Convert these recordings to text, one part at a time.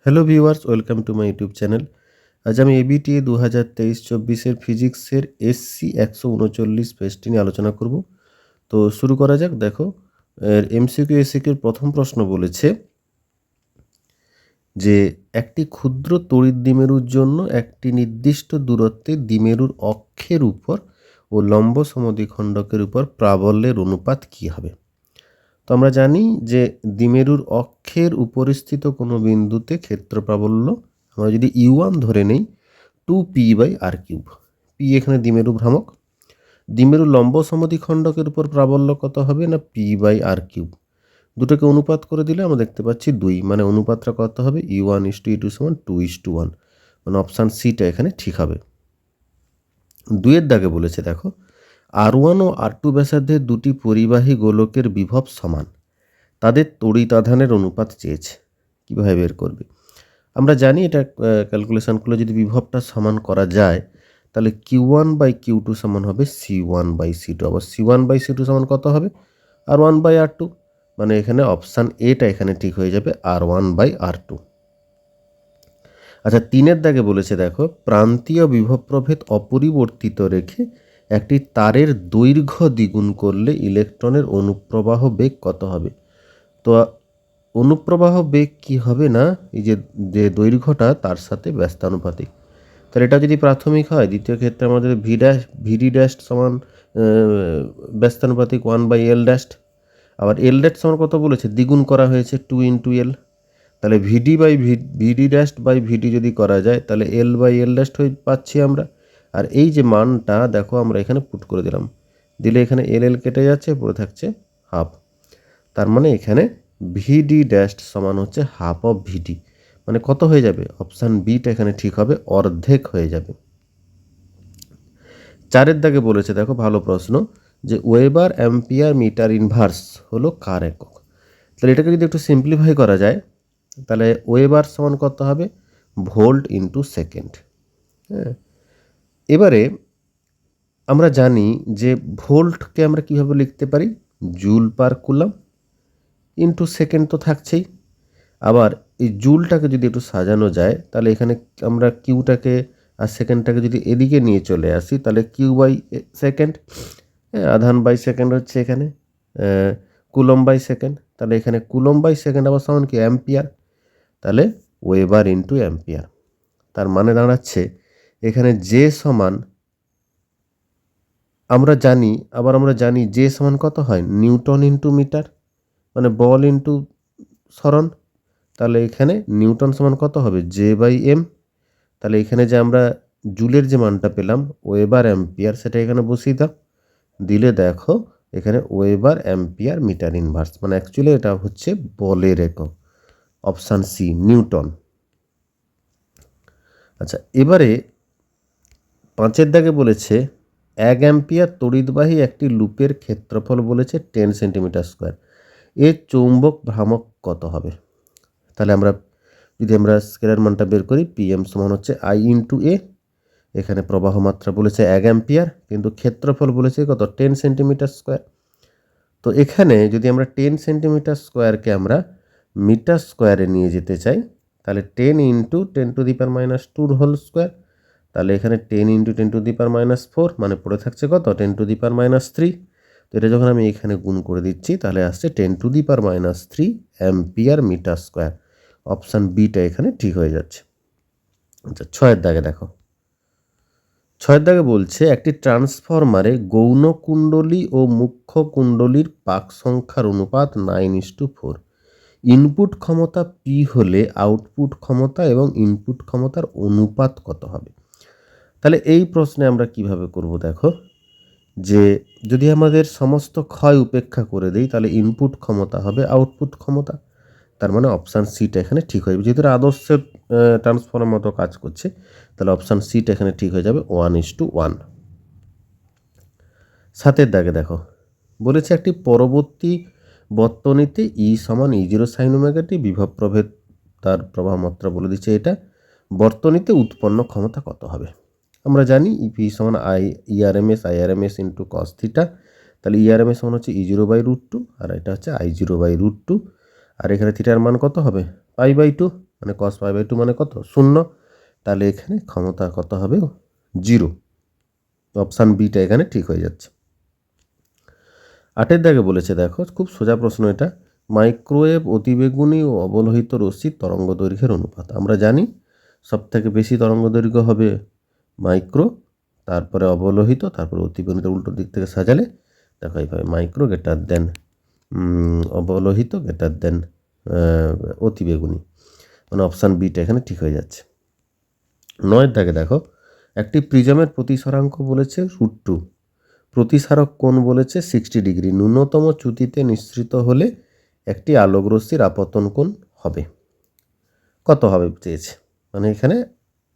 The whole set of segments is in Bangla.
Hello viewers, welcome to my YouTube channel. আজ আমি এবিটিএ 2023-24 ফিজিক্সের এসসি 139 পেজটি নিয়ে আলোচনা করব। তো শুরু করা যাক। দেখো, এমসিকিউ এসিকিউর প্রথম প্রশ্ন বলেছে যে একটি ক্ষুদ্র তড়িৎ দ্বিমেরুর জন্য একটি নির্দিষ্ট দূরত্বে দ্বিমেরুর অক্ষের উপর ও লম্ব সমদ্বিখণ্ডকের উপর প্রাবল্যের অনুপাত কী হবে। তো আমরা জানি যে দ্বিমেরুর অক্ষের উপরিস্থিত কোনো বিন্দুতে ক্ষেত্র প্রাবল্য আমরা যদি U1 ধরে নেই 2p/r³। পি এখানে দ্বিমেরু ভ্রামক। দ্বিমেরুর লম্ব সমদ্বিখণ্ডকের উপর প্রাবল্য কত হবে না p/r³। দুটোকে অনুপাত করে দিলে আমরা দেখতে পাচ্ছি 2, মানে অনুপাতটা কত হবে U1:E2 = 2:1, মানে অপশান সিটা এখানে ঠিক হবে। 2-এর দাগে বলেছে দেখো, R1 ও R2 ব্যাসার্ধের দুটি পরিবাহী গোলকের বিভব সমান, তাদের তড়িৎ আধানের অনুপাত চেয়েছে। কীভাবে বের করবে? আমরা জানি এটা ক্যালকুলেশন করলে যদি বিভবটা সমান করা যায় তাহলে Q1/Q2 সমান হবে C1/C2। আবার C1/C2 সমান কত হবে R1/R2, মানে এখানে অপশান এটা এখানে ঠিক হয়ে যাবে R1/R2। আচ্ছা, 3-এর দাগে বলেছে দেখো, প্রান্তীয় বিভব প্রভেদ অপরিবর্তিত রেখে একটি তারের দৈর্ঘ্য দ্বিগুণ করলে ইলেকট্রনের অনুপ্রবাহ বেগ কত হবে। তো অনুপ্রবাহ বেগ কি হবে না, এই যে দৈর্ঘ্যটা তার সাথে ব্যস্তানুপাতিক। তাহলে এটা যদি প্রাথমিক হয়, দ্বিতীয় ক্ষেত্রে আমাদের ভিডি ড্যাশ সমান ব্যস্তানুপাতিক 1/L ড্যাশ। আবার এল ড্যাশ সমান কত বলেছে, দ্বিগুণ করা হয়েছে 2 × L। তাহলে ভিডি ড্যাশ বাই ভিডি যদি করা যায় তাহলে L/L ড্যাশ পাচ্ছি আমরা। আর এই যে মানটা দেখো আমরা এখানে পুট করে দিলাম, দিলে এখানে এল কেটে যাচ্ছে, পড়ে থাকছে হাফ। তার মানে এখানে ভিডি ড্যাশ সমান হচ্ছে হাফ অফ ভিডি, মানে কত হয়ে যাবে, অপশান বিটা এখানে ঠিক হবে, অর্ধেক হয়ে যাবে। 4-এর দাগে বলেছে দেখো, ভালো প্রশ্ন, যে ওয়েবার অ্যাম্পিয়ার মিটার ইনভার্স হলো কার একক। তাহলে এটাকে যদি একটু সিম্পলিফাই করা যায় তাহলে ওয়েবার সমান কত হবে, ভোল্ট ইন্টু সেকেন্ড। হ্যাঁ, এবারে আমরা জানি যে ভোল্টকে আমরা কীভাবে লিখতে পারি, joule per coulomb into second তো থাকছেই। আবার এই জুলটাকে যদি একটু সাজানো যায় তাহলে এখানে আমরা কিউটাকে আর সেকেন্ডটাকে যদি এদিকে নিয়ে চলে আসি তাহলে কিউ/সেকেন্ড, আধান বাই সেকেন্ড হচ্ছে এখানে কুলম/সেকেন্ড। তাহলে এখানে কুলম/সেকেন্ড আবার সমান কি, অ্যাম্পিয়ার। তাহলে ওয়েবার ইন্টু অ্যাম্পিয়ার। তার মানে দাঁড়াচ্ছে এখানে যে সমান, আমরা জানি যে সমান কত হয়, নিউটন ইন্টু মিটার, মানে বল ইন্টু সরণ। তাহলে এখানে নিউটন সমান কত হবে, J/M। তাহলে এখানে যে আমরা জুলের যে মানটা পেলাম ওয়েবার অ্যাম্পিয়ার, সেটা এখানে বসিয়ে দাও, দিলে দেখো এখানে ওয়েবার অ্যাম্পিয়ার মিটার ইনভার্স, মানে অ্যাকচুয়ালি এটা হচ্ছে বলের একক, অপশান সি নিউটন। আচ্ছা, এবারে 5-এর দাগে বলেছে 1 অ্যাম্পিয়ার তড়িৎবাহী একটি লুপের ক্ষেত্রফল বলেছে 10 সেন্টিমিটার²। এর চৌম্বক ভ্রামক কত হবে। তাহলে যদি আমরা স্কেলার মানটা বের করি, PM সমান হচ্ছে I/A। এখানে প্রবাহ মাত্রা বলেছে 1 অ্যাম্পিয়ার, কিন্তু ক্ষেত্রফল বলেছে কত, 10 সেন্টিমিটার²। তো এখানে যদি আমরা 10 সেন্টিমিটার²কে আমরা মিটার স্কোয়ারে নিয়ে যেতে চাই তাহলে 10 × 10⁻²²। তাহলে এখানে 10 × 10⁻⁴, মানে পড়ে থাকছে কত, 10⁻³ তো এটা যখন আমি এখানে গুণ করে দিচ্ছি তাহলে আসছে 10⁻³ ampere metre square. Option beta এখানে ঠিক হয়ে যাচ্ছে। আচ্ছা, 6-এর দাগে দেখো, 6-এর দাগে বলছে একটি ট্রান্সফরমারে গৌণ কুণ্ডলী ও মুখ্য কুণ্ডলীর পাক সংখ্যার অনুপাত 9:4। ইনপুট ক্ষমতা P হলে আউটপুট ক্ষমতা এবং ইনপুট ক্ষমতার অনুপাত কত হবে। তাহলে এই প্রশ্নে আমরা কিভাবে করব, দেখো, যে যদি আমাদের সমস্ত ক্ষয় উপেক্ষা করে দিই তাহলে ইনপুট ক্ষমতা হবে আউটপুট ক্ষমতা। তার মানে অপশান সিটা এখানে ঠিক হয়ে যাবে, যেহেতু আদর্শ ট্রান্সফর্মার মতো কাজ করছে তাহলে অপশান সিটা এখানে ঠিক হয়ে যাবে 1:1। 7-এর দাগে দেখো, বলেছে একটি পরবর্তী বর্তনীতে E সমান E0 sin ωt, বিভব প্রভেদ তার প্রবাহ মাত্রা বলে দিচ্ছে, এটা বর্তনীতে উৎপন্ন ক্ষমতা কত হবে। আমরা জানি EP সমান IRMS ইন্টু cos থিটা। তাহলে ERMS সমান হচ্ছে E0/√2 আর এটা হচ্ছে I0/√2, আর এখানে থিটার মান কত হবে, π/2। মানে cos π/2 মানে কত 0, তাহলে এখানে ক্ষমতা কত হবে 0। অপশান বিটা এখানে ঠিক হয়ে যাচ্ছে। 8 দাগে বলেছে, দেখো খুব সোজা প্রশ্ন এটা, মাইক্রোওয়েভ অতিবেগুনি ও অবলোহিত রশ্মির তরঙ্গ দৈর্ঘ্যের অনুপাত। আমরা জানি সবথেকে বেশি তরঙ্গ দৈর্ঘ্য হবে মাইক্রো, তারপরে অবলোহিত, তারপরে অতিবেগুনিটা উল্টো দিক থেকে সাজালে দেখো এইভাবে মাইক্রো গ্রেটার দেন অবলোহিত গ্রেটার দেন অতিবেগুনি, মানে অপশান বিটা এখানে ঠিক হয়ে যাচ্ছে। 9 দাগে দেখো, একটি প্রিজমের প্রতিসরাঙ্ক বলেছে √2, প্রতিসারক কোণ বলেছে 60 ডিগ্রি, ন্যূনতম চ্যুতিতে নিঃসৃত হলে একটি আলোক রশ্মির আপতন কোণ হবে কত হবে চেয়েছে, মানে এখানে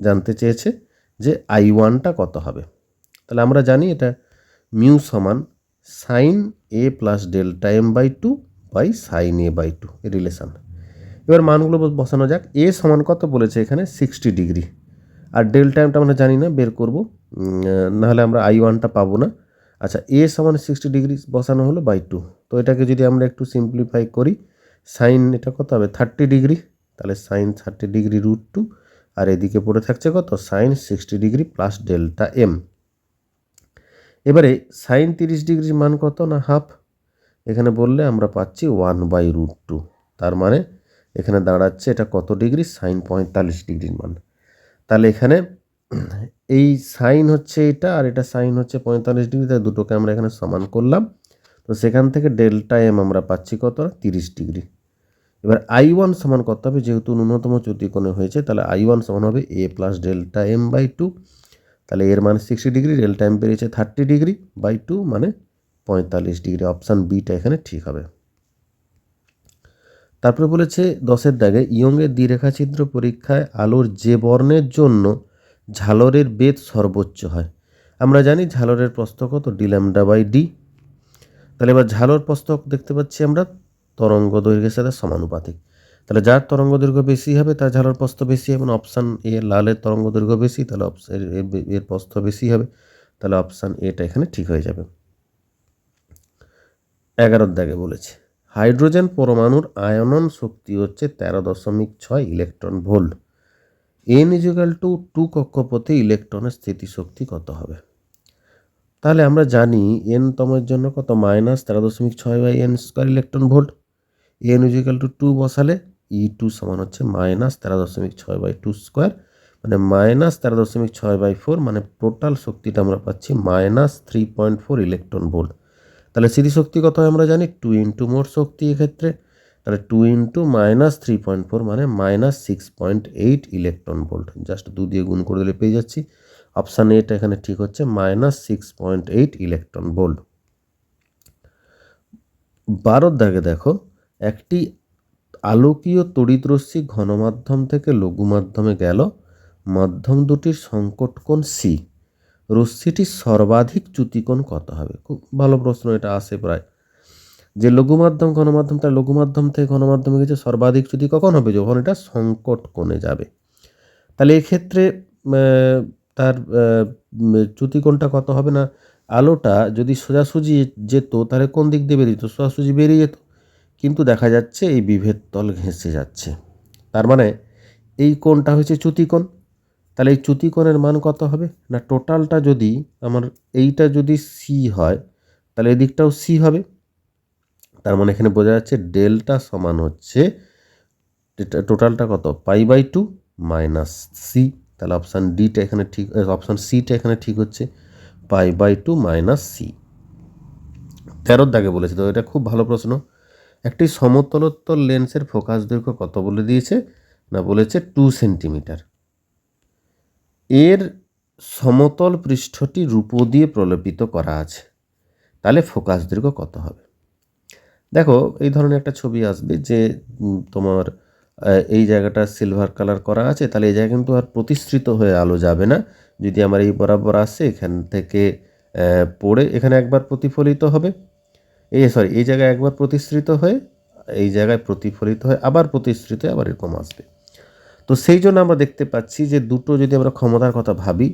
জানতে চেয়েছে যে I1টা কত হবে। তাহলে আমরা জানি এটা মিউ সমান sine A plus delta m/2 by sine a/2 এর রিলেশান। এবার মানগুলো বসানো যাক। এ সমান কত বলেছে এখানে 60 ডিগ্রি, আর ডেল্টা এমটা আমরা জানি না, বের করবো, নাহলে আমরা I1টা পাবো না। আচ্ছা, এ সমান 60 ডিগ্রি বসানো হলো বাই 2, তো এটাকে যদি আমরা একটু সিম্পলিফাই করি, সাইন এটা কত হবে 30 ডিগ্রি, তাহলে সাইন 30 ডিগ্রি √2, আর এদিকে পড়ে থাকছে কত sine 60 degree plus delta M. এবারে সাইন 30 ডিগ্রির মান কত না হাফ, এখানে বললে আমরা পাচ্ছি 1/√2, তার মানে এখানে দাঁড়াচ্ছে এটা কত ডিগ্রি সাইন 45 ডিগ্রির মান। তাহলে এখানে এই সাইন হচ্ছে এটা, আর এটা সাইন হচ্ছে 45 ডিগ্রি, তাই দুটোকে আমরা এখানে সমান করলাম, তো সেখান থেকে ডেল্টা এম আমরা পাচ্ছি কত 30 ডিগ্রি। এবার I1 সমান কত হবে, যেহেতু ন্যূনতম চ্যুতিকোণে হয়েছে, তাহলে I1 সমান হবে a প্লাস ডেল্টা m/2, তাহলে এর মান 60 ডিগ্রি, ডেল্টা এম বেরিয়েছে 30 ডিগ্রি বাই 2 মানে 45 ডিগ্রি, অপশান বিটা এখানে ঠিক হবে। তারপরে বলেছে 10 দাগে, ইয়ংয়ের দ্বিরেখাছিদ্র পরীক্ষায় আলোর যে বর্ণের জন্য ঝালরের বেধ সর্বোচ্চ হয়। আমরা জানি ঝালরের প্রস্থ কত d/d। তাহলে এবার ঝালর প্রস্থ দেখতে পাচ্ছি আমরা তরঙ্গ দৈর্ঘ্যের সাথে সমানুপাতিক, তাহলে যার তরঙ্গ দৈর্ঘ্য বেশি হবে তার ঝালর প্রস্থ বেশি হবে, অপশান এ লালের তরঙ্গ দৈর্ঘ্য বেশি, তাহলে এর প্রস্থ বেশি হবে, তাহলে অপশান এটা এখানে ঠিক হয়ে যাবে। 11 দাগে বলেছে, হাইড্রোজেন পরমাণুর আয়নন শক্তি হচ্ছে 13.6 ইলেকট্রন ভোল্ট, n=2 কক্ষপথে ইলেকট্রনের স্থিতিশক্তি কত হবে। তাহলে আমরা জানি n তমের জন্য কত -13.6/n² ইলেকট্রন ভোল্ট, n=2 বসালে E2 সমান হচ্ছে -13.6/2², মানে -13.6/4, মানে টোটাল শক্তিটা আমরা পাচ্ছি -3.4 ইলেকট্রন ভোল্ট। তাহলে স্থিতিশক্তি কত হয় আমরা জানি 2 ইন্টু মোট শক্তি এক্ষেত্রে, তাহলে 2 ইন্টু -3.4 মানে -6.8 ইলেকট্রন ভোল্ট, জাস্ট 2 দিয়ে গুণ করে দিলে পেয়ে যাচ্ছি, অপশান এটা এখানে ঠিক হচ্ছে -6.8 ইলেকট্রন ভোল্ট। 12 দাগে দেখো, একটি আলোকীয় তড়িৎ রশ্মি ঘনমাধ্যম থেকে লঘু মাধ্যমে গেল, মাধ্যম দুটির সংকট কোণ সি, রশ্মিটির সর্বাধিক চ্যুতিকোণ কত হবে। খুব ভালো প্রশ্ন, এটা আসে প্রায়, যে লঘু মাধ্যম ঘনমাধ্যম, তার লঘু মাধ্যম থেকে ঘনমাধ্যমে গেছে, সর্বাধিক চ্যুতি কখন হবে যখন এটা সংকট কোণে যাবে। তাহলে এক্ষেত্রে তার চ্যুতিকোণটা কত হবে না, আলোটা যদি সোজাসুজি যেত তাহলে কোন দিক দিয়ে বেরিয়ে যেত, সোজাসুজি বেরিয়ে যেত, কিন্তু দেখা যাচ্ছে এই বিভেদ তল ঘেঁষে যাচ্ছে, তার মানে এই কোণটা হচ্ছে চ্যুতিকোণ। তাহলে এই চ্যুতিকোণের মান কত হবে না, টোটালটা যদি আমার এইটা যদি সি হয় তাহলে এই দিকটাও সি হবে, তার মানে এখানে বোঝা যাচ্ছে ডেল্টা সমান হচ্ছে টোটালটা কত π/2 মাইনাস সি, তাহলে অপশান ডিটা এখানে ঠিক, অপশান সিটা এখানে ঠিক হচ্ছে π/2 মাইনাস সি। 13 দাগে বলেছে, তো এটা খুব ভালো প্রশ্ন, একটি সমতলোত্তল লেন্সের ফোকাস দৈর্ঘ্য কত বলে দিয়েছে না, বলেছে 2 সেন্টিমিটার, এর সমতল পৃষ্ঠটি রূপো দিয়ে প্রলেপিত করা আছে, তাহলে ফোকাস দৈর্ঘ্য কত হবে। দেখো এই ধরনের একটা ছবি আসবে যে তোমার এই জায়গাটা সিলভার কালার করা আছে, তাহলে এই জায়গা কিন্তু আর প্রতিসৃত হয়ে আলো যাবে না, যদি আমার এই বরাবর আসে এখান থেকে পড়ে এখানে একবার প্রতিফলিত হবে, এই জায়গায় একবার প্রতিসৃত হয়ে এই জায়গায় প্রতিফলিত হয়ে আবার প্রতিসৃত হয়ে আবার এরকম আসবে। তো সেই জন্য আমরা দেখতে পাচ্ছি যে দুটো যদি আমরা ক্ষমতার কথা ভাবি,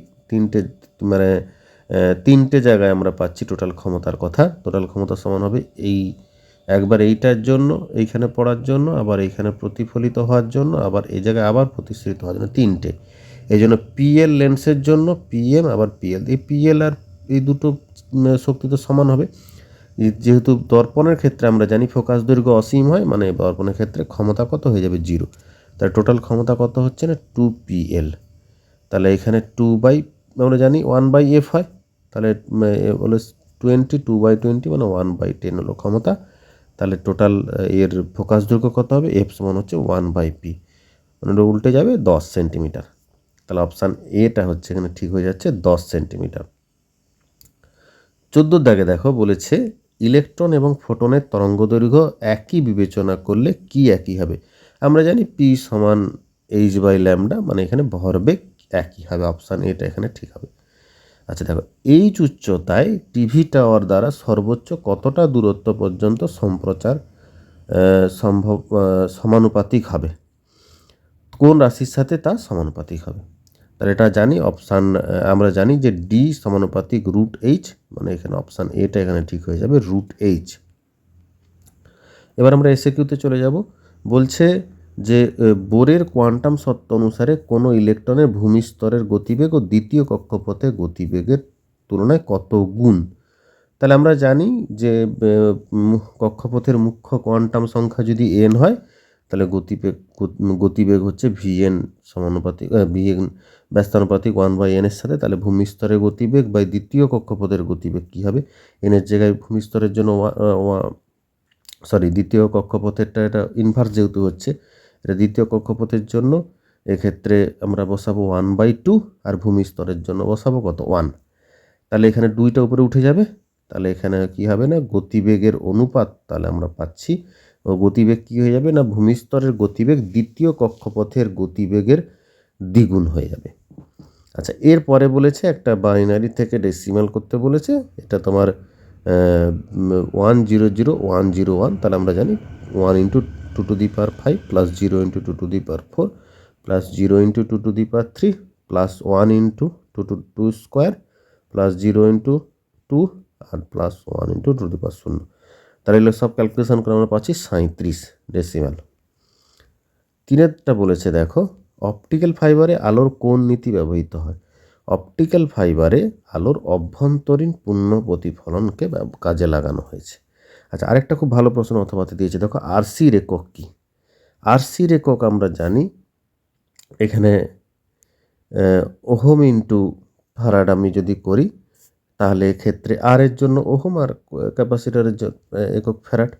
তিনটে জায়গায় আমরা পাচ্ছি টোটাল ক্ষমতার কথা, টোটাল ক্ষমতা সমান হবে এই একবার এইটার জন্য, এইখানে পড়ার জন্য, আবার এইখানে প্রতিফলিত হওয়ার জন্য, আবার এই জায়গায় আবার প্রতিসৃত হওয়ার জন্য, তিনটে। এই জন্য পিএল লেন্সের জন্য পিএম আবার পিএল, এই পিএল আর এই দুটো শক্তি তো সমান হবে। যেহেতু দর্পণের ক্ষেত্রে আমরা জানি ফোকাস দৈর্ঘ্য অসীম হয়, মানে দর্পণের ক্ষেত্রে ক্ষমতা কত হয়ে যাবে 0, তাহলে টোটাল ক্ষমতা কত হচ্ছে না 2PL। তাহলে এখানে 2 আমরা জানি 1/f হয়, তাহলে বলে 20, 2/20 মানে 1/10 হলো ক্ষমতা। তাহলে টোটাল এর ফোকাস দৈর্ঘ্য কত হবে, এফ সমান হচ্ছে 1/p, মানে উল্টে যাবে 10 সেন্টিমিটার। তাহলে অপশান এটা হচ্ছে এখানে ঠিক হয়ে যাচ্ছে 10 সেন্টিমিটার। 14 দাগে দেখো বলেছে ইলেকট্রন এবং ফোটনের তরঙ্গ দৈর্ঘ্য একই বিবেচনা করলে কি একই হবে। আমরা জানি পি সমান h/ল্যামডা, মানে এখানে ভরবেগ একই হবে, অপশান এটা এখানে ঠিক হবে। আচ্ছা দেখো, এইচ উচ্চতায় টিভি টাওয়ার দ্বারা সর্বোচ্চ কতটা দূরত্ব পর্যন্ত সম্প্রচার সমানুপাতিক হবে, কোন রাশির সাথে তা সমানুপাতিক হবে। তাহলে এটা জানি, অপশান আমরা জানি যে ডি সমানুপাতিক √h, মানে এখানে অপশান এটা এখানে ঠিক হয়ে যাবে √h। এবার আমরা এসএকিউতে চলে যাব। বলছে যে বোরের কোয়ান্টাম সত্য অনুসারে কোনো ইলেকট্রনের ভূমিস্তরের গতিবেগ ও দ্বিতীয় কক্ষপথের গতিবেগের তুলনায় কত গুণ। তাহলে আমরা জানি যে কক্ষপথের মুখ্য কোয়ান্টাম সংখ্যা যদি n হয়, তাহলে গতিবেগ হচ্ছে vn সমানুপাতিক vn ব্যস্তানুপাতিক 1/n এর সাথে। তাহলে ভূমিস্তরের গতিবেগ বা দ্বিতীয় কক্ষপথের গতিবেগ কী হবে, n এর জায়গায় ভূমিস্তরের জন্য দ্বিতীয় কক্ষপথেরটা এটা ইনভার্স যেহেতু হচ্ছে, এটা দ্বিতীয় কক্ষপথের জন্য এক্ষেত্রে আমরা বসাবো 1/2, আর ভূমিস্তরের জন্য বসাবো কত 1। তাহলে এখানে 2টা উপরে উঠে যাবে, তাহলে এখানে কি হবে না গতিবেগের অনুপাত, তাহলে আমরা পাচ্ছি গতিবেগ কি হয়ে যাবে না ভূমিস্তরের গতিবেগ দ্বিতীয় কক্ষপথের গতিবেগের দ্বিগুণ হয়ে যাবে। আচ্ছা, এরপরে বলেছে একটা বাইনারি থেকে ডেসিমাল করতে বলেছে, এটা তোমার 100,101। তাহলে আমরা জানি 1 × 2^5 plus 0 × 2^4 plus 0 × 2^3 plus 1 × 2 square plus 0 × 2 আর প্লাস 1 × 2^0। তাহলে এগুলো সব ক্যালকুলেশন করে আমরা পাচ্ছি 37 ডেসিমাল। 3টা বলেছে দেখো, অপটিক্যাল ফাইবারে আলোর কোন নীতি ব্যবহৃত হয়। অপটিক্যাল ফাইবারে আলোর অভ্যন্তরীণ পূর্ণ প্রতিফলনকে কাজে লাগানো হয়েছে। আচ্ছা, আরেকটা খুব ভালো প্রশ্ন অথবাতে দিয়েছে দেখো, আরসির একক কী। আরসির একক আমরা জানি এখানে ওহম ইন্টু ফারাড আমি যদি করি, তাহলে এক্ষেত্রে আর এর জন্য ওহম আর ক্যাপাসিটারের একক ফ্যারাড।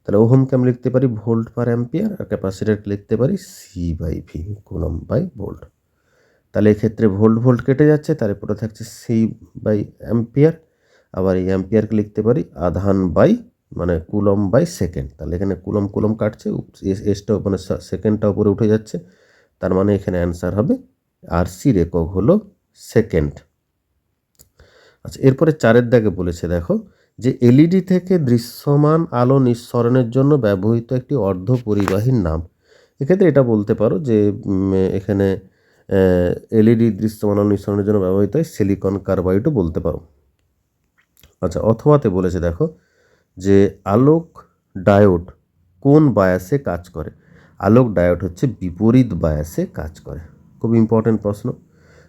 তাহলে ওহমকে আমি লিখতে পারি ভোল্ট পার অ্যাম্পিয়ার, আর ক্যাপাসিটারকে লিখতে পারি C/V কুলম্ব বাই ভোল্ট। তাহলে এক্ষেত্রে ভোল্ট কেটে যাচ্ছে, তার পরে থাকছে C/অ্যাম্পিয়ার, আবার এই অ্যাম্পিয়ারকে লিখতে পারি আধান বাই মানে কুলম্ব বাই সেকেন্ড। তাহলে এখানে কুলম্ব কাটছে, এসটা মানে সেকেন্ডটা উপরে উঠে যাচ্ছে, তার মানে এখানে অ্যান্সার হবে আরসির একক হলো সেকেন্ড। আচ্ছা, এরপরে 4 দাগে বলেছে দেখো যে এলইডি থেকে দৃশ্যমান আলো নিঃসরণের জন্য ব্যবহৃত একটি অর্ধপরিবাহীর নাম। এক্ষেত্রে এটা বলতে পারো যে এখানে এলইডি দৃশ্যমান আলো নিঃসরণের জন্য ব্যবহৃত হয় সিলিকন কার্বাইডও বলতে পারো। আচ্ছা, অথবাতে বলেছে দেখো যে আলোক ডায়োড কোন বায়াসে কাজ করে। আলোক ডায়োড হচ্ছে বিপরীত বায়াসে কাজ করে। খুব ইম্পর্টেন্ট প্রশ্ন।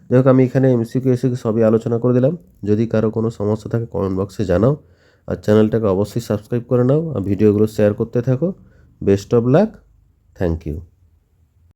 যাই হোক, আমি এখানে এমসিকিউ এসিকিউ সবই আলোচনা করে দিলাম। যদি কারো কোনো সমস্যা থাকে কমেন্ট বক্সে জানাও, আর চ্যানেলটাকে অবশ্যই সাবস্ক্রাইব করে নাও, আর ভিডিওগুলো শেয়ার করতে থাকো। Best of luck, thank you.